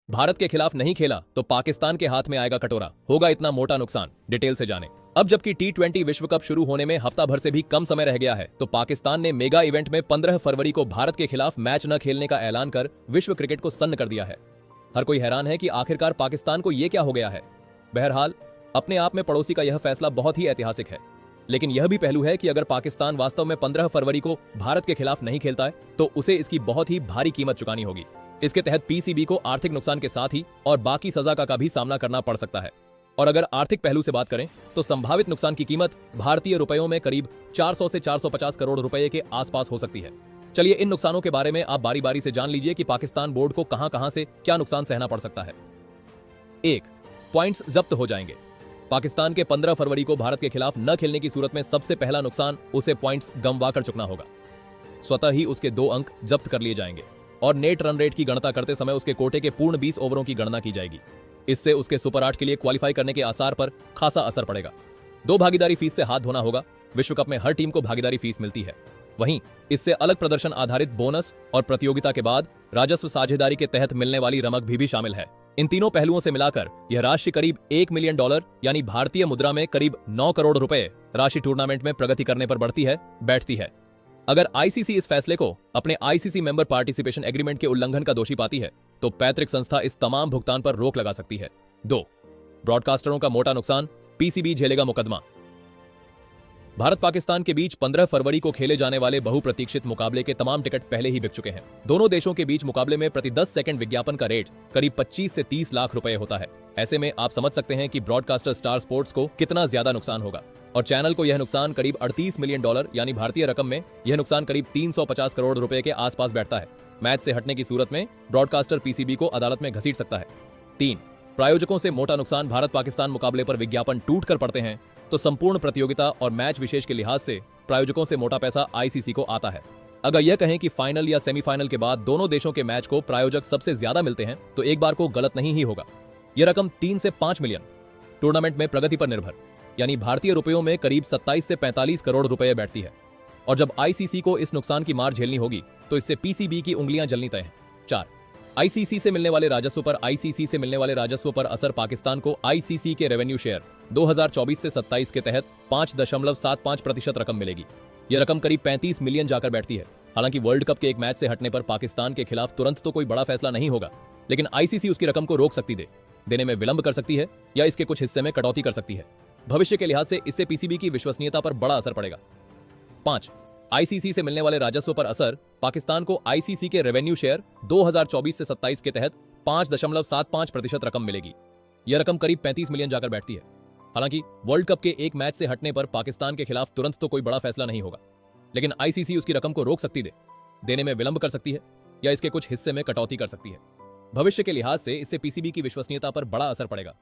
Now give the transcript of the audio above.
भारत के खिलाफ नहीं खेला तो पाकिस्तान के हाथ में आएगा कटोरा, होगा इतना मोटा नुकसान। डिटेल से जाने। अब जबकि टी20 विश्व कप शुरू होने में हफ्ता भर से भी कम समय रह गया है, तो पाकिस्तान ने मेगा इवेंट में 15 फरवरी को भारत के खिलाफ मैच न खेलने का ऐलान कर विश्व क्रिकेट को सन्न कर दिया है। हर कोई हैरान है कि आखिरकार पाकिस्तान को यह क्या हो गया है। बहरहाल, अपने आप में पड़ोसी का यह फैसला बहुत ही ऐतिहासिक है, लेकिन यह भी पहलू है कि अगर पाकिस्तान वास्तव में 15 फरवरी को भारत के खिलाफ नहीं खेलता है तो उसे इसकी बहुत ही भारी कीमत चुकानी होगी। इसके तहत पीसीबी को आर्थिक नुकसान के साथ ही और बाकी सजा का भी सामना करना पड़ सकता है। और अगर आर्थिक पहलू से बात करें तो संभावित नुकसान की कीमत भारतीय रुपयों में करीब 400 से 450 करोड़ रुपए के आसपास हो सकती है। चलिए इन नुकसानों के बारे में आप बारी बारी से जान लीजिए कि पाकिस्तान बोर्ड को कहां से क्या नुकसान सहना पड़ सकता है। 1. पॉइंट्स जब्त हो जाएंगे। पाकिस्तान के 15 फरवरी को भारत के खिलाफ न खेलने की सूरत में सबसे पहला नुकसान उसे पॉइंट्स गंवा कर चुकना होगा। स्वतः ही उसके 2 अंक जब्त कर लिए जाएंगे और नेट रन रेट की गणना करते समय उसके कोटे के पूर्ण 20 ओवरों की गणना की जाएगी। इससे उसके सुपर 8 के लिए क्वालिफाई करने के आसार पर खासा असर पड़ेगा। 2 भागीदारी फीस से हाथ धोना होगा। विश्व कप में हर टीम को भागीदारी फीस मिलती है। वहीं इससे अलग प्रदर्शन आधारित बोनस और प्रतियोगिता के बाद राजस्व साझेदारी के तहत मिलने वाली रमक भी शामिल है। इन तीनों पहलुओं से मिलाकर यह राशि करीब $1 मिलियन यानी भारतीय मुद्रा में करीब 9 करोड़ रुपए राशि टूर्नामेंट में प्रगति करने पर बैठती है। अगर आईसीसी इस फैसले को अपने आईसीसी मेंबर पार्टिसिपेशन एग्रीमेंट के उल्लंघन का दोषी पाती है तो पैतृक संस्था इस तमाम भुगतान पर रोक लगा सकती है। 2. ब्रॉडकास्टरों का मोटा नुकसान, पीसीबी झेलेगा मुकदमा। भारत पाकिस्तान के बीच 15 फरवरी को खेले जाने वाले बहुप्रतीक्षित मुकाबले के तमाम टिकट पहले ही बिक चुके हैं। दोनों देशों के बीच मुकाबले में प्रति 10 सेकंड विज्ञापन का रेट करीब 25 से 30 लाख रुपए होता है। ऐसे में आप समझ सकते हैं कि ब्रॉडकास्टर स्टार स्पोर्ट्स को कितना ज्यादा नुकसान होगा और चैनल को यह नुकसान करीब $38 मिलियन यानी भारतीय रकम में यह नुकसान करीब 350 करोड़ रुपए के आसपास बैठता है। मैच से हटने की सूरत में ब्रॉडकास्टर पीसीबी को अदालत में घसीट सकता है। 3. प्रायोजकों से मोटा नुकसान। भारत पाकिस्तान मुकाबले पर विज्ञापन टूट कर पड़ते हैं तो संपूर्ण प्रतियोगिता और मैच विशेष के लिहाज से प्रायोजकों से मोटा पैसा आईसीसी को आता है। अगर यह कहें कि फाइनल या सेमीफाइनल के बाद दोनों देशों के मैच को प्रायोजक सबसे ज्यादा मिलते हैं तो एक बार को गलत नहीं ही होगा। यह रकम 3 से 5 मिलियन टूर्नामेंट में प्रगति पर निर्भर यानी भारतीय रुपयों में करीब 27 से 45 करोड़ रुपए बैठती है। और जब आईसीसी को इस नुकसान की मार झेलनी होगी तो इससे पीसीबी की उंगलियां जलनी तय हैं। 4. आईसीसी से मिलने वाले राजस्व पर असर। पाकिस्तान को आईसीसी के रेवेन्यू शेयर 2024 से 27 के तहत 5.75% रकम मिलेगी। यह रकम करीब 35 मिलियन जाकर बैठती है। हालांकि वर्ल्ड कप के एक मैच से हटने पर पाकिस्तान के खिलाफ तुरंत तो कोई बड़ा फैसला नहीं होगा, लेकिन आईसीसी उसकी रकम को रोक सकती देने में विलंब कर सकती है या इसके कुछ हिस्से में कटौती कर सकती है। भविष्य के लिहाज से इससे पीसीबी की विश्वसनीयता पर बड़ा असर पड़ेगा। 5. आईसीसी से मिलने वाले राजस्व पर असर। पाकिस्तान को आईसीसी के रेवेन्यू शेयर 2024 से 27 के तहत 5.75% रकम मिलेगी। यह रकम करीब 35 मिलियन जाकर बैठती है। हालांकि वर्ल्ड कप के एक मैच से हटने पर पाकिस्तान के खिलाफ तुरंत तो कोई बड़ा फैसला नहीं होगा, लेकिन आईसीसी उसकी रकम को रोक सकती देने में विलंब कर सकती है या इसके कुछ हिस्से में कटौती कर सकती है। भविष्य के लिहाज से इससे पीसीबी की विश्वसनीयता पर बड़ा असर पड़ेगा।